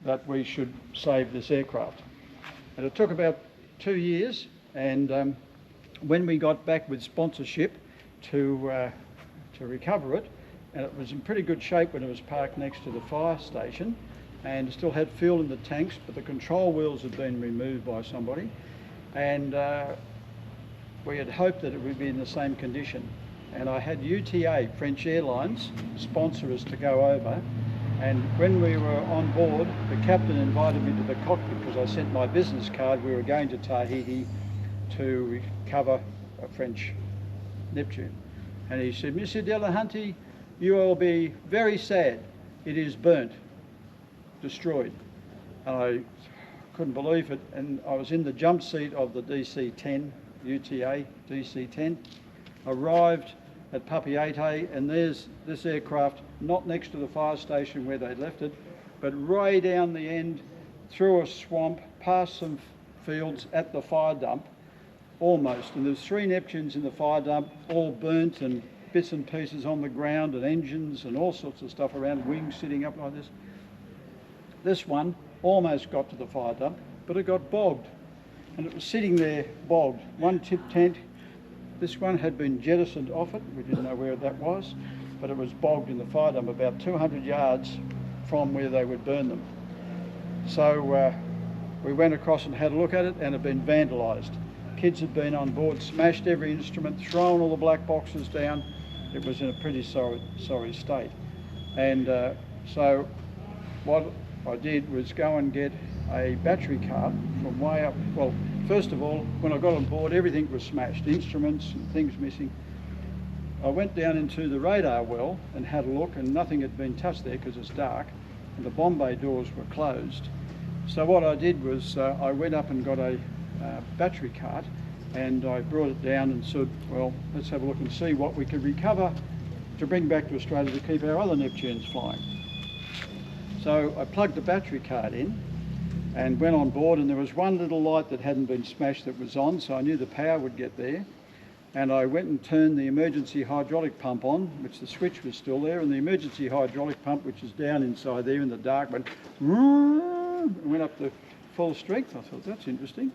that we should save this aircraft. And it took about 2 years, and when we got back with sponsorship to recover it, and it was in pretty good shape when it was parked next to the fire station, and still had fuel in the tanks, but the control wheels had been removed by somebody, and we had hoped that it would be in the same condition. And I had UTA, French Airlines, sponsor us to go over, and when we were on board, the captain invited me to the cockpit because I sent my business card. We were going to Tahiti to recover a French Neptune. And he said, "Monsieur Hunty, you will be very sad. It is burnt, destroyed." And I couldn't believe it. And I was in the jump seat of the DC-10, UTA DC-10, arrived at Papeete, and there's this aircraft not next to the fire station where they left it, but way down the end, through a swamp, past some fields at the fire dump, almost. And there's 3 Neptunes in the fire dump, all burnt and bits and pieces on the ground, and engines and all sorts of stuff around, wings sitting up like this. This one almost got to the fire dump, but it got bogged, and it was sitting there bogged. One tip tent. This one had been jettisoned off it. We didn't know where that was, but it was bogged in the fire dump about 200 yards from where they would burn them. So we went across and had a look at it, and it had been vandalised. Kids had been on board, smashed every instrument, thrown all the black boxes down. It was in a pretty sorry state. And so what I did was go and get a battery cart from way up. Well, first of all, when I got on board, everything was smashed, instruments and things missing. I went down into the radar well and had a look, and nothing had been touched there because it's dark, and the bomb bay doors were closed. So what I did was I went up and got a battery cart, and I brought it down and said, well, let's have a look and see what we could recover to bring back to Australia to keep our other Neptunes flying. So I plugged the battery cart in and went on board, and there was one little light that hadn't been smashed that was on, so I knew the power would get there. And I went and turned the emergency hydraulic pump on, which the switch was still there, and the emergency hydraulic pump, which is down inside there in the dark, went up to full strength. I thought, that's interesting.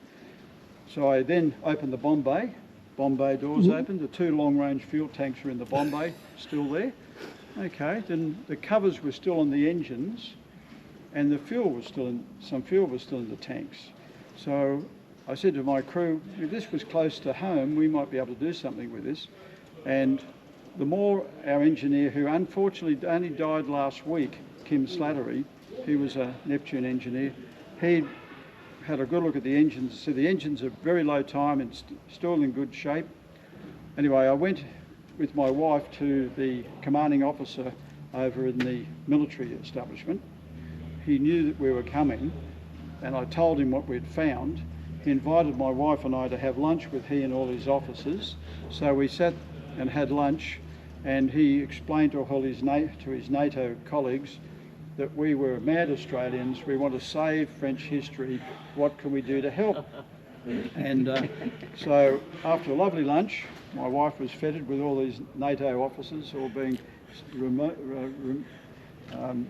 So I then opened the bomb bay doors opened, the 2 long-range fuel tanks are in the bomb bay, still there. Okay, then the covers were still on the engines, and the fuel was still in, some fuel was still in the tanks. So I said to my crew, if this was close to home, we might be able to do something with this. And the more our engineer, who unfortunately only died last week, Kim Slattery, he was a Neptune engineer, he had a good look at the engines, said the engines are very low time and still in good shape. Anyway, I went with my wife to the commanding officer over in the military establishment. He knew that we were coming, and I told him what we'd found. He invited my wife and I to have lunch with he and all his officers. So we sat and had lunch, and he explained to all his NATO colleagues that we were mad Australians, we want to save French history, what can we do to help? And so after a lovely lunch, my wife was feted with all these NATO officers all being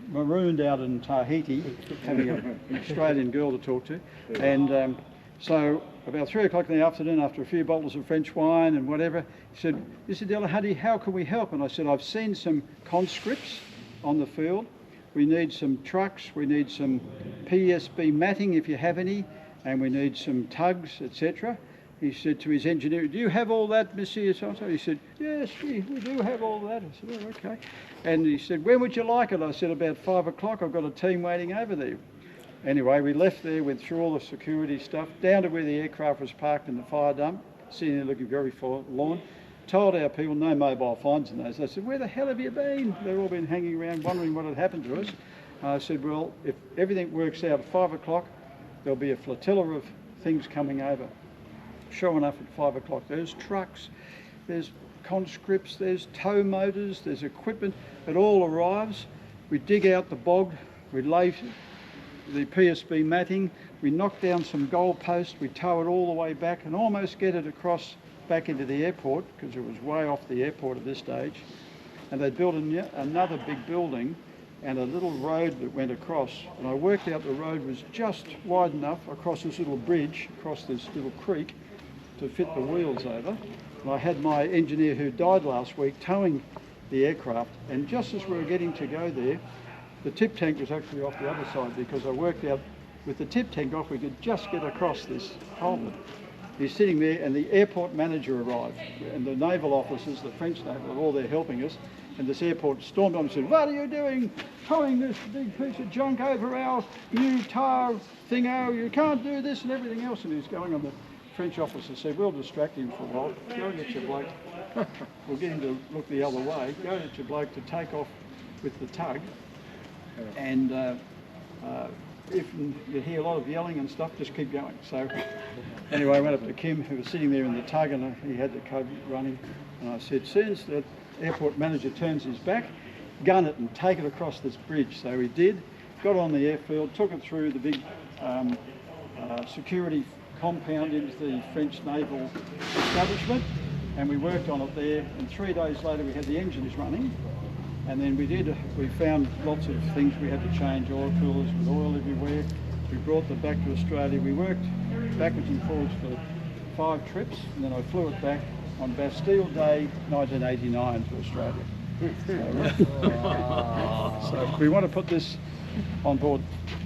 marooned out in Tahiti, having an Australian girl to talk to. And so about 3 o'clock in the afternoon, after a few bottles of French wine and whatever, he said, "Mr. Delahunty, how can we help?" And I said, "I've seen some conscripts on the field. We need some trucks, we need some PSB matting if you have any, and we need some tugs, etc." He said to his engineer, "Do you have all that, Monsieur So-and-so?" He said, "Yes, we do have all that." I said, "Oh, okay." And he said, "When would you like it?" I said, "About 5 o'clock, I've got a team waiting over there." Anyway, we left there, went through all the security stuff, down to where the aircraft was parked in the fire dump, sitting there looking very forlorn. Told our people, no mobile phones in those. They said, "Where the hell have you been?" They've all been hanging around wondering what had happened to us. I said, "Well, if everything works out at 5 o'clock, there'll be a flotilla of things coming over." Sure enough, at 5 o'clock, there's trucks, there's conscripts, there's tow motors, there's equipment. It all arrives. We dig out the bog, we lay the PSB matting, we knock down some goalposts, we tow it all the way back and almost get it across back into the airport, because it was way off the airport at this stage. And they built another big building and a little road that went across, and I worked out the road was just wide enough across this little bridge, across this little creek, to fit the wheels over. And I had my engineer who died last week towing the aircraft, and just as we were getting to go there, the tip tank was actually off the other side, because I worked out with the tip tank off we could just get across this culvert. He's sitting there, and the airport manager arrived, and the naval officers, the French naval, are all there helping us. And this airport stormed on and said, "What are you doing? Towing this big piece of junk over our new tar thingo? You can't do this," and everything else. And he's going on. The French officer said, "We'll distract him for a while. Go and get your bloke. We'll get him to look the other way. Go and get your bloke to take off with the tug. And if you hear a lot of yelling and stuff, just keep going." So anyway, I went up to Kim, who was sitting there in the tug, and he had the code running. And I said, "As soon as the airport manager turns his back, gun it and take it across this bridge." So he did, got on the airfield, took it through the big security compound into the French naval establishment, and we worked on it there. And 3 days later we had the engines running, and then we found lots of things we had to change, oil coolers with oil everywhere. We brought them back to Australia. We worked backwards and forwards for 5 trips, and then I flew it back on Bastille Day 1989 to Australia. So we want to put this on board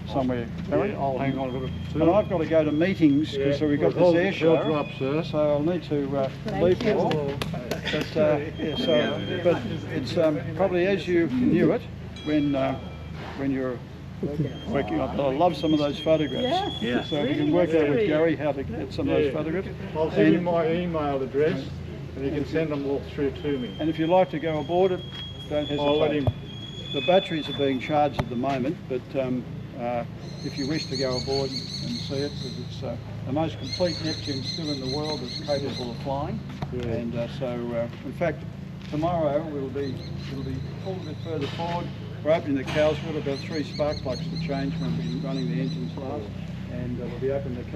somewhere, Harry. Yeah, I'll hang on to it too. And I've got to go to meetings because we've got this air show. Up, sir. So I'll need to leave now. But it's probably as you knew it when you're working up. I love some of those photographs. Yeah. So we can work out with Gary how to get some of those photographs. I'll send you my email address, and you can send them all through to me. And if you'd like to go aboard it, don't hesitate. I'll let him. The batteries are being charged at the moment, but if you wish to go aboard and see it, because it's the most complete Neptune still in the world that's capable of flying. Yeah. And in fact, tomorrow it'll be pulled a bit further forward. We're opening the cows. We've got about 3 spark plugs to change when we're running the engines last, and we'll be opening the